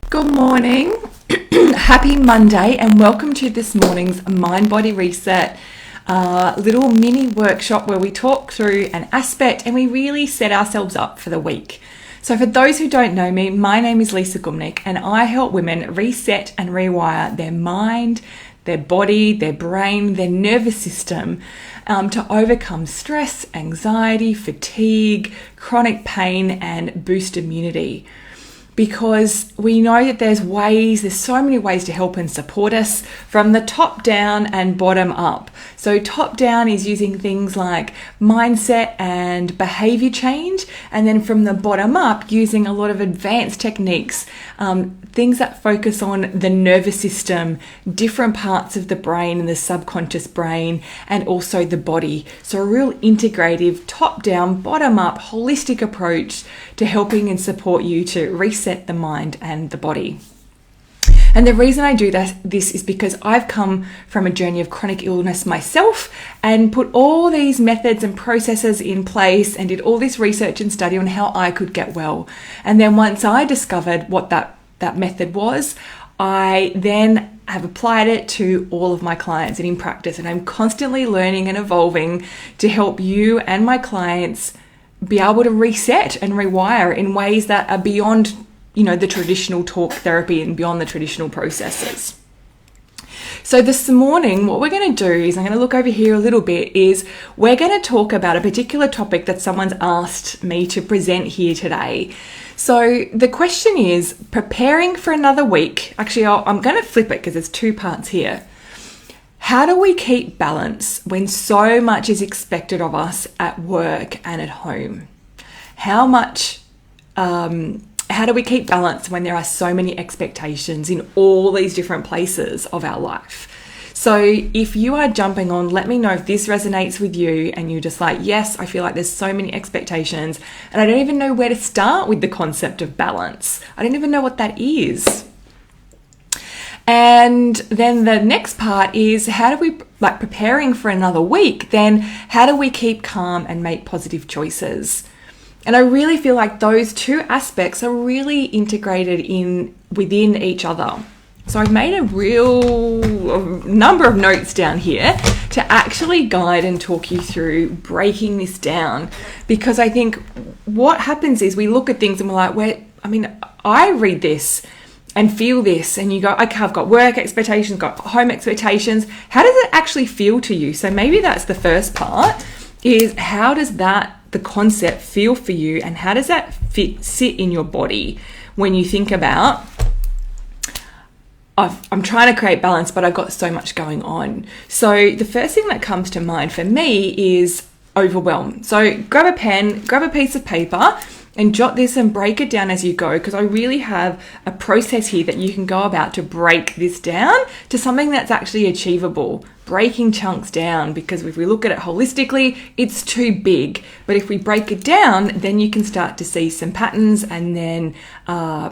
Good morning, happy Monday, and welcome to this morning's MindBody Reset little mini workshop where we talk through an aspect and we really set ourselves up for the week. So for those who don't know me, my name is Gumieniuk and I help women reset and rewire their mind, their body, their brain, their nervous system to overcome stress, anxiety, fatigue, chronic pain, and boost immunity. Because we know that there's so many ways to help and support us from the top down and bottom up. So top down is using things like mindset and behaviour change, and then from the bottom up using a lot of advanced techniques, things that focus on the nervous system, different parts of the brain and the subconscious brain, and also the body. So a real integrative top down, bottom up, holistic approach to helping and support you to reset the mind and the body. And the reason I do this is because I've come from a journey of chronic illness myself and put all these methods and processes in place and did all this research and study on how I could get well. And then once I discovered what that method was, I then have applied it to all of my clients and in practice. And I'm constantly learning and evolving to help you and my clients be able to reset and rewire in ways that are beyond, the traditional talk therapy and beyond the traditional processes. So this morning, what we're going to do is I'm going to look over here a little bit is we're going to talk about a particular topic that someone's asked me to present here today. So the question is preparing for another week. Actually, I'm going to flip it because there's two parts here. How do we keep balance when so much is expected of us at work and at home? How do we keep balance when there are so many expectations in all these different places of our life? So if you are jumping on, let me know if this resonates with you and you're just like, yes, I feel like there's so many expectations and I don't even know where to start with the concept of balance. I don't even know what that is. And then the next part is how do we, preparing for another week, then how do we keep calm and make positive choices? And I really feel like those two aspects are really integrated within each other. So I've made a number of notes down here to actually guide and talk you through breaking this down. Because I think what happens is we look at things and we're like, I read this and feel this and you go, okay, I've got work expectations, got home expectations. How does it actually feel to you? So maybe that's the first part is how does the concept feel for you and how does that sit in your body when you think about, I'm trying to create balance, but I've got so much going on. So the first thing that comes to mind for me is overwhelm. So grab a pen, grab a piece of paper and jot this and break it down as you go, because I really have a process here that you can go about to break this down to something that's actually achievable. Breaking chunks down, because if we look at it holistically, it's too big. But if we break it down, then you can start to see some patterns and then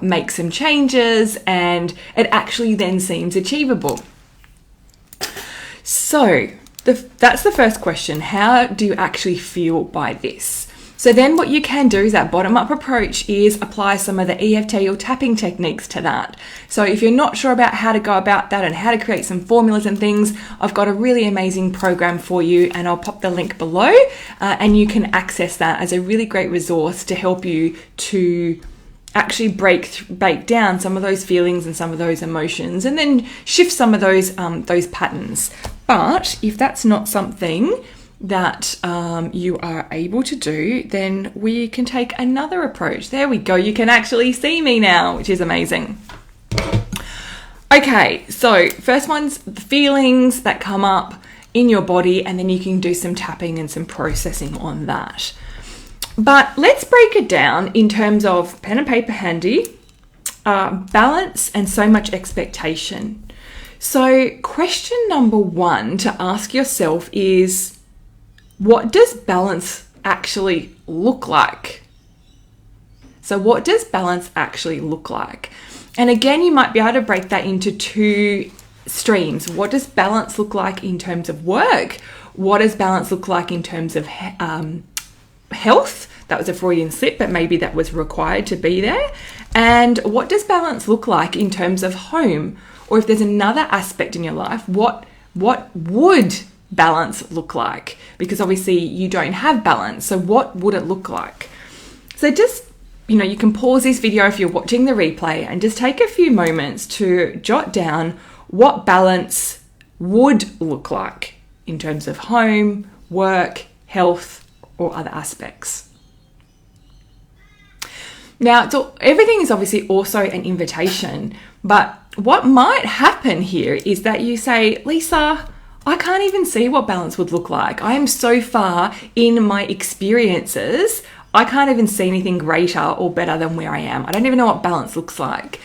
make some changes, and it actually then seems achievable. So that's the first question. How do you actually feel by this? So then what you can do is that bottom-up approach is apply some of the EFT or tapping techniques to that. So if you're not sure about how to go about that and how to create some formulas and things, I've got a really amazing program for you and I'll pop the link below and you can access that as a really great resource to help you to actually break down some of those feelings and some of those emotions and then shift some of those patterns. But if that's not something that you are able to do, then we can take another approach. There we go. You can actually see me now, which is amazing. Okay, so first one's the feelings that come up in your body, and then you can do some tapping and some processing on that. But let's break it down in terms of pen and paper handy, balance, and so much expectation. So question number one to ask yourself is, what does balance actually look like? So what does balance actually look like? And again, you might be able to break that into two streams. What does balance look like in terms of work? What does balance look like in terms of health? that was a Freudian slip, but maybe that was required to be there. And what does balance look like in terms of home? Or if there's another aspect in your life, what would balance look like? Because obviously you don't have balance. So what would it look like? So just, you can pause this video if you're watching the replay and just take a few moments to jot down what balance would look like in terms of home, work, health, or other aspects. Now, everything is obviously also an invitation, but what might happen here is that you say, Lisa, I can't even see what balance would look like. I am so far in my experiences, I can't even see anything greater or better than where I am. I don't even know what balance looks like.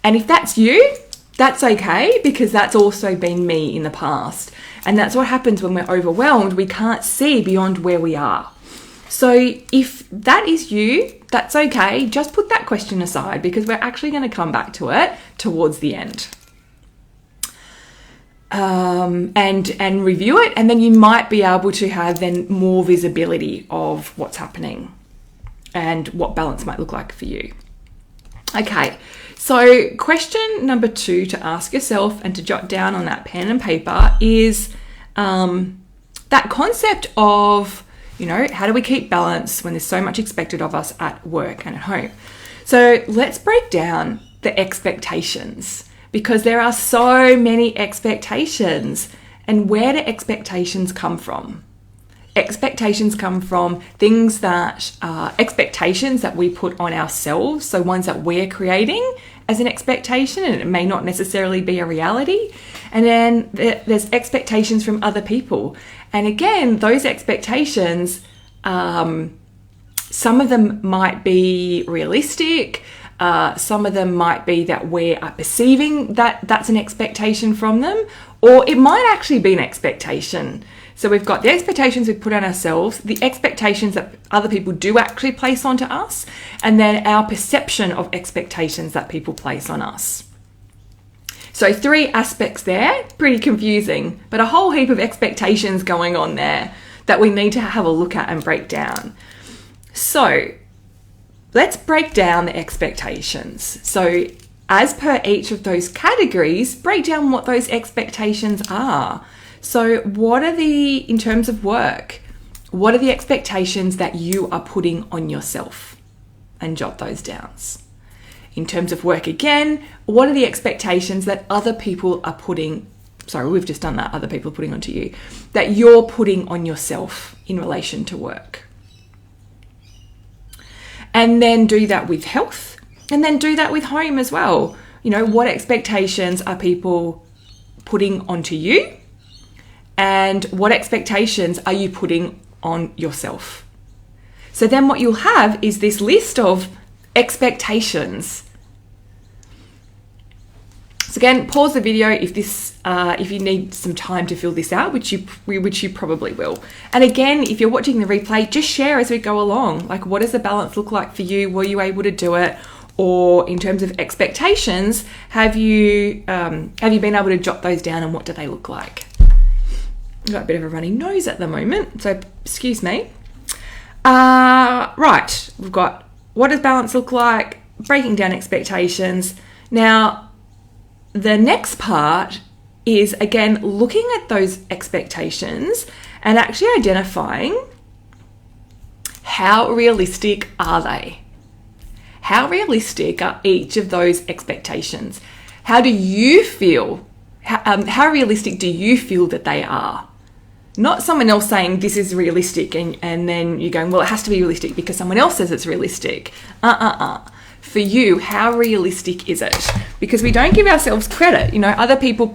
And if that's you, that's okay, because that's also been me in the past. And that's what happens when we're overwhelmed. We can't see beyond where we are. So if that is you, that's okay. Just put that question aside, because we're actually going to come back to it towards the end. And review it, and then you might be able to have then more visibility of what's happening and what balance might look like for you. Okay, so question number 2 to ask yourself and to jot down on that pen and paper is that concept of, how do we keep balance when there's so much expected of us at work and at home? So let's break down the expectations, because there are so many expectations. And where do expectations come from? Expectations come from things that are expectations that we put on ourselves, so ones that we're creating as an expectation, and it may not necessarily be a reality. And then there's expectations from other people. And again, those expectations, some of them might be realistic, some of them might be that we are perceiving that that's an expectation from them, or it might actually be an expectation. So we've got the expectations we put on ourselves, the expectations that other people do actually place onto us, and then our perception of expectations that people place on us. So 3 aspects there, pretty confusing, but a whole heap of expectations going on there that we need to have a look at and break down. So let's break down the expectations. So as per each of those categories, break down what those expectations are. So in terms of work, what are the expectations that you are putting on yourself? And jot those down. In terms of work again, what are the expectations that other people are putting, we've just done that, other people are putting onto you, that you're putting on yourself in relation to work? And then do that with health, and then do that with home as well. What expectations are people putting onto you? And what expectations are you putting on yourself? So then what you'll have is this list of expectations. So again, pause the video if you need some time to fill this out, which you probably will. And again, if you're watching the replay, just share as we go along. Like, what does the balance look like for you? Were you able to do it? Or in terms of expectations, have you been able to jot those down, and what do they look like? I've got a bit of a runny nose at the moment, so excuse me. Right, we've got what does balance look like, breaking down expectations. Now, the next part is, again, looking at those expectations and actually identifying how realistic are they? How realistic are each of those expectations? How do you feel? How realistic do you feel that they are? Not someone else saying this is realistic and then you're going, well, it has to be realistic because someone else says it's realistic. For you, how realistic is it? Because we don't give ourselves credit. Other people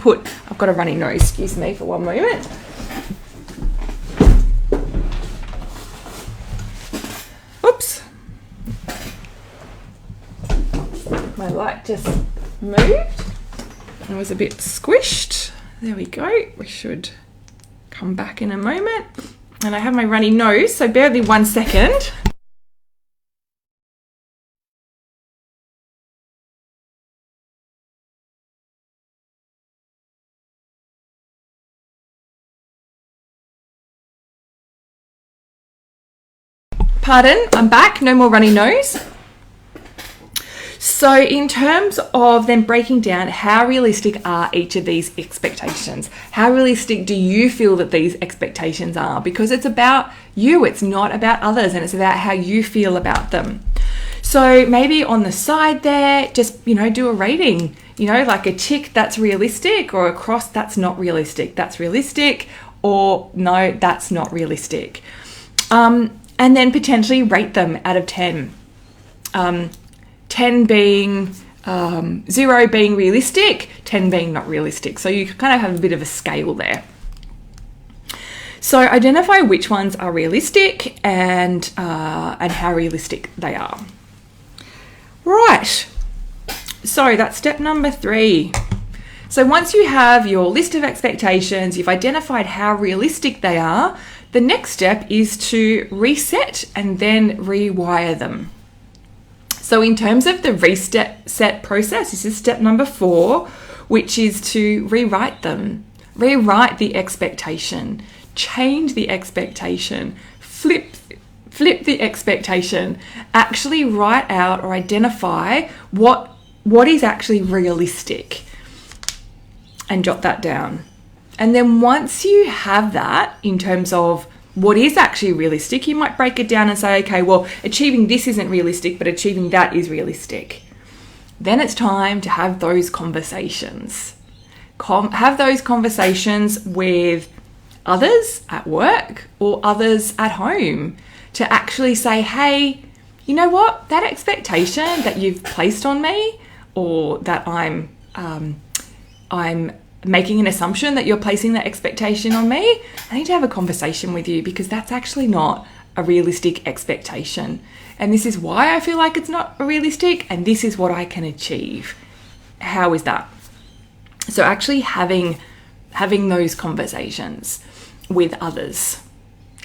I've got a runny nose, excuse me for one moment. Oops. My light just moved. It was a bit squished. There we go. We should come back in a moment. And I have my runny nose, so bear with me 1 second. Pardon, I'm back. No more runny nose. So in terms of then breaking down, how realistic are each of these expectations? How realistic do you feel that these expectations are? Because it's about you, it's not about others, and it's about how you feel about them. So maybe on the side there, just, do a rating, like a tick, that's realistic, or a cross, that's not realistic. That's realistic, or no, that's not realistic. And then potentially rate them out of 10. 10 being 0 being realistic, 10 being not realistic. So you kind of have a bit of a scale there. So identify which ones are realistic and how realistic they are. Right. So that's step number 3. So once you have your list of expectations, you've identified how realistic they are, the next step is to reset and then rewire them. So in terms of the reset process, this is step number 4, which is to rewrite them. Rewrite the expectation, change the expectation, flip the expectation, actually write out or identify what is actually realistic and jot that down. And then once you have that in terms of what is actually realistic, you might break it down and say, okay, well, achieving this isn't realistic, but achieving that is realistic. Then it's time to have those conversations. Have those conversations with others at work or others at home to actually say, hey, you know what? That expectation that you've placed on me, or that I'm making an assumption that you're placing that expectation on me, I need to have a conversation with you, because that's actually not a realistic expectation. And this is why I feel like it's not realistic, and this is what I can achieve. How is that? So actually having those conversations with others.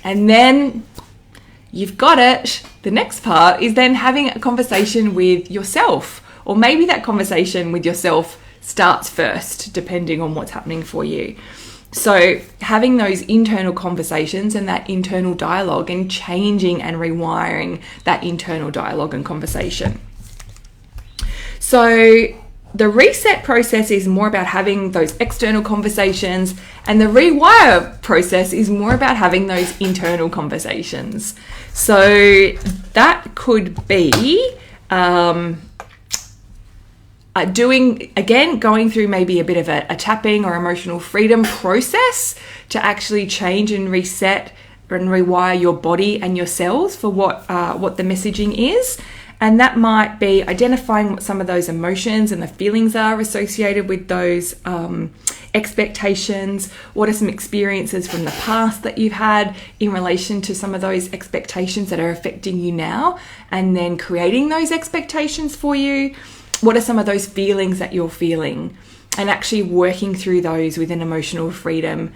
And then you've got it. The next part is then having a conversation with yourself, or maybe that conversation with yourself starts first, depending on what's happening for you. So having those internal conversations and that internal dialogue, and changing and rewiring that internal dialogue and conversation. So the reset process is more about having those external conversations, and the rewire process is more about having those internal conversations. So that could be going through maybe a bit of a tapping or emotional freedom process to actually change and reset and rewire your body and your cells for what the messaging is. And that might be identifying what some of those emotions and the feelings are associated with those expectations. What are some experiences from the past that you've had in relation to some of those expectations that are affecting you now, and then creating those expectations for you. What are some of those feelings that you're feeling, and actually working through those with an emotional freedom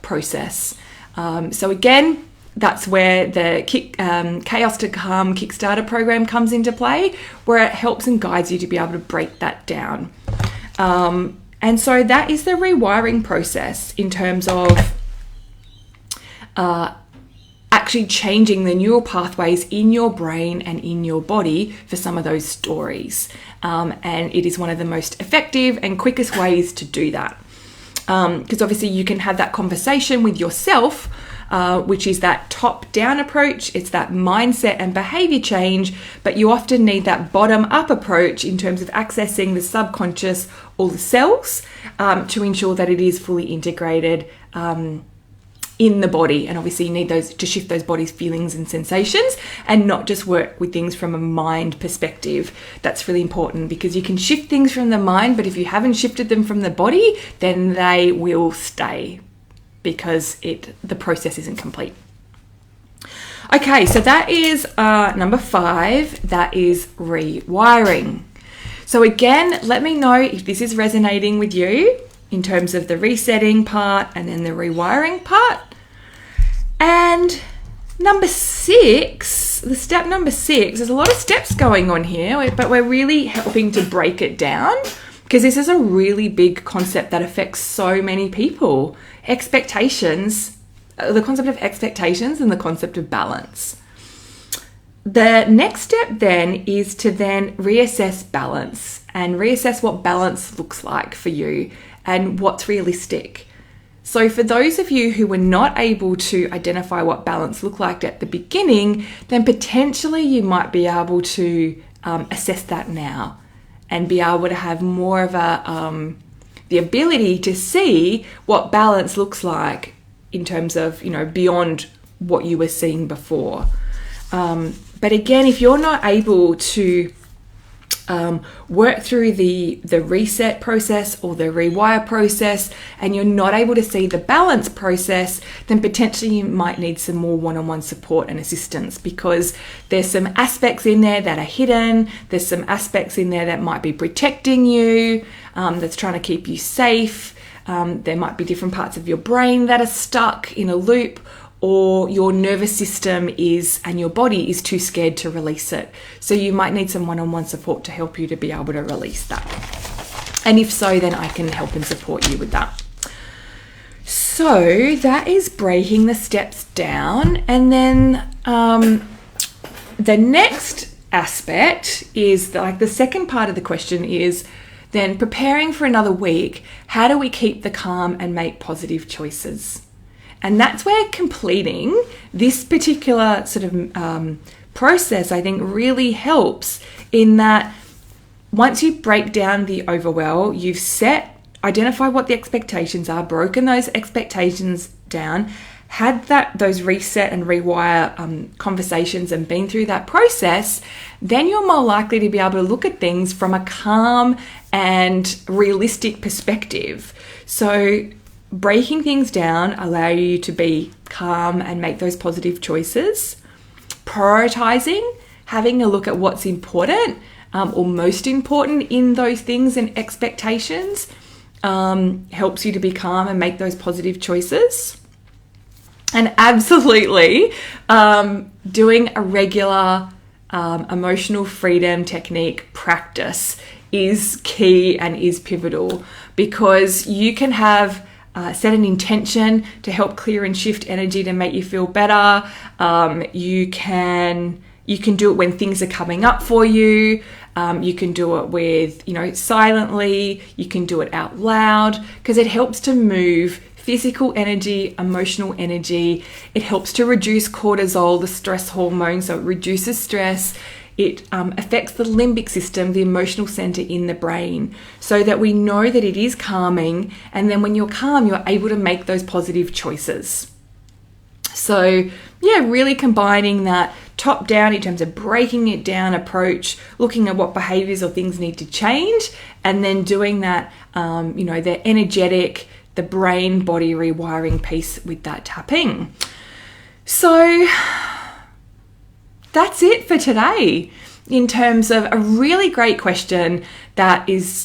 process. So again, that's where the Chaos to Calm Kickstarter program comes into play, where it helps and guides you to be able to break that down. And so that is the rewiring process in terms of actually changing the neural pathways in your brain and in your body for some of those stories. And it is one of the most effective and quickest ways to do that. Because obviously you can have that conversation with yourself, which is that top-down approach. It's that mindset and behavior change, but you often need that bottom-up approach in terms of accessing the subconscious or the cells to ensure that it is fully integrated in the body. And obviously you need those to shift those body's feelings and sensations, and not just work with things from a mind perspective. That's really important, because you can shift things from the mind, but if you haven't shifted them from the body, then they will stay, because the process isn't complete. Okay, so that is number 5. That is rewiring. So again, let me know if this is resonating with you in terms of the resetting part and then the rewiring part. And number 6, the step number 6, there's a lot of steps going on here, but we're really helping to break it down, because this is a really big concept that affects so many people. Expectations, the concept of expectations and the concept of balance. The next step then is to then reassess balance and reassess what balance looks like for you and what's realistic. So for those of you who were not able to identify what balance looked like at the beginning, then potentially you might be able to assess that now and be able to have more of the ability to see what balance looks like in terms of, beyond what you were seeing before. But again, if you're not able to work through the reset process or the rewire process, and you're not able to see the balance process, then potentially you might need some more one-on-one support and assistance, because there's some aspects in there that are hidden. There's some aspects in there that might be protecting you, that's trying to keep you safe. There might be different parts of your brain that are stuck in a loop, or your nervous system and your body is too scared to release it. So you might need some one-on-one support to help you to be able to release that. And if so, then I can help and support you with that. So that is breaking the steps down. And then the next aspect is like the second part of the question is then preparing for another week. How do we keep the calm and make positive choices? And that's where completing this particular sort of process, I think, really helps, in that once you break down the overwhelm, you've identified what the expectations are, broken those expectations down, had those reset and rewire conversations and been through that process, then you're more likely to be able to look at things from a calm and realistic perspective. So breaking things down allow you to be calm and make those positive choices. Prioritizing, having a look at what's important or most important in those things and expectations, helps you to be calm and make those positive choices. And absolutely doing a regular emotional freedom technique practice is key and is pivotal, because you can have set an intention to help clear and shift energy to make you feel better. You can do it when things are coming up for you. You can do it with, silently. You can do it out loud, because it helps to move physical energy, emotional energy. It helps to reduce cortisol, the stress hormone, so it reduces stress. It affects the limbic system, the emotional center in the brain, so that we know that it is calming. And then when you're calm, you're able to make those positive choices. So yeah, really combining that top down in terms of breaking it down approach, looking at what behaviors or things need to change, and then doing that, the energetic, the brain body rewiring piece with that tapping. So that's it for today in terms of a really great question that is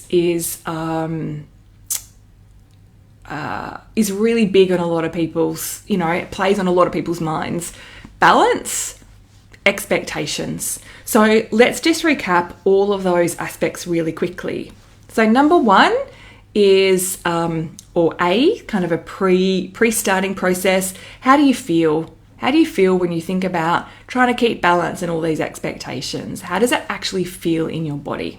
really big on a lot of people's, it plays on a lot of people's minds. Balance, expectations. So let's just recap all of those aspects really quickly. So number one is, or A, kind of a pre-starting process. How do you feel? How do you feel when you think about trying to keep balance and all these expectations? How does it actually feel in your body?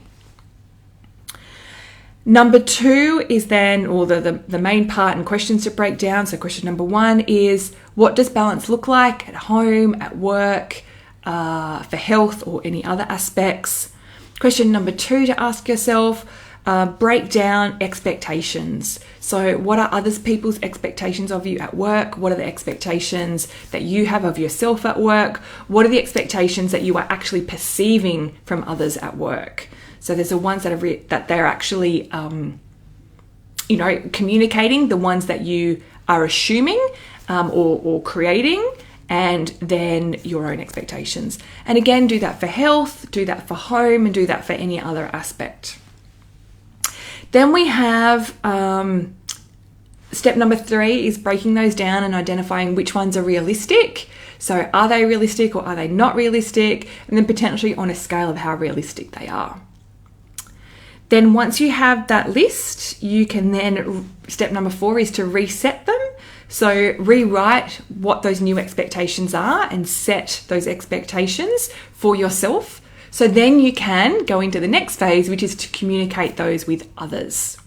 Number two is then, or the main part and questions to break down. So question number one is, what does balance look like at home, at work, for health or any other aspects? Question number two to ask yourself, break down expectations. So what are other people's expectations of you at work? What are the expectations that you have of yourself at work? What are the expectations that you are actually perceiving from others at work? So there's the ones that they're actually, communicating, the ones that you are assuming or creating, and then your own expectations. And again, do that for health, do that for home, and do that for any other aspect. Then we have step number 3 is breaking those down and identifying which ones are realistic. So are they realistic or are they not realistic? And then potentially on a scale of how realistic they are. Then once you have that list, you can then, step number 4 is to reset them So rewrite what those new expectations are and set those expectations for yourself. So then you can go into the next phase, which is to communicate those with others.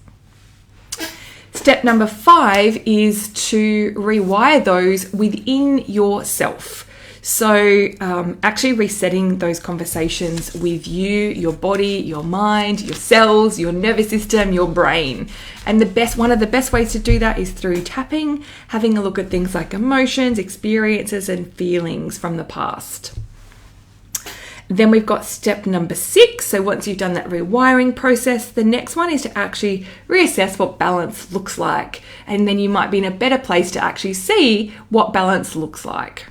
Step number 5 is to rewire those within yourself. So actually resetting those conversations with you, your body, your mind, your cells, your nervous system, your brain. And one of the best ways to do that is through tapping, having a look at things like emotions, experiences, and feelings from the past. Then we've got step number 6. So once you've done that rewiring process, the next one is to actually reassess what balance looks like. And then you might be in a better place to actually see what balance looks like.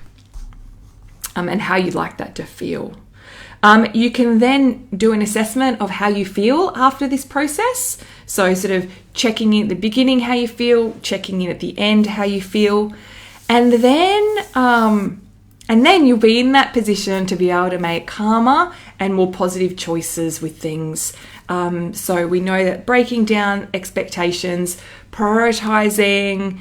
And how you'd like that to feel. You can then do an assessment of how you feel after this process. So sort of checking in at the beginning how you feel, checking in at the end how you feel. And then you'll be in that position to be able to make calmer and more positive choices with things. So we know that breaking down expectations, prioritizing,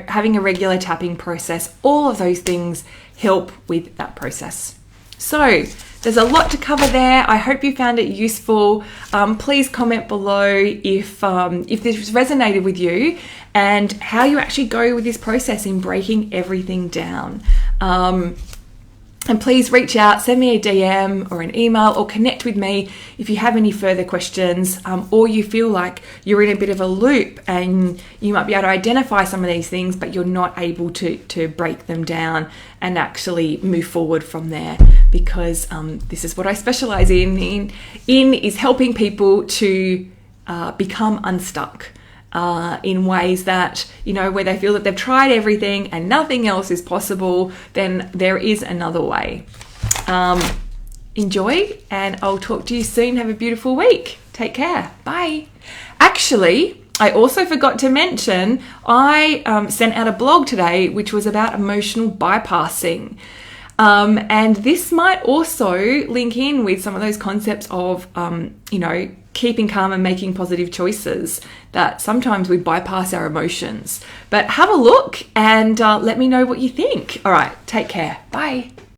having a regular tapping process, all of those things help with that process. So there's a lot to cover there. I hope you found it useful. Please comment below if this resonated with you and how you actually go with this process in breaking everything down. And please reach out, send me a DM or an email, or connect with me if you have any further questions, or you feel like you're in a bit of a loop and you might be able to identify some of these things, but you're not able to break them down and actually move forward from there. Because this is what I specialize in is helping people to become unstuck. In ways that, where they feel that they've tried everything and nothing else is possible, then there is another way. Enjoy, and I'll talk to you soon. Have a beautiful week. Take care. Bye. Actually, I also forgot to mention, I sent out a blog today, which was about emotional bypassing. And this might also link in with some of those concepts of, keeping calm and making positive choices, that sometimes we bypass our emotions. But have a look and let me know what you think. All right, take care. Bye.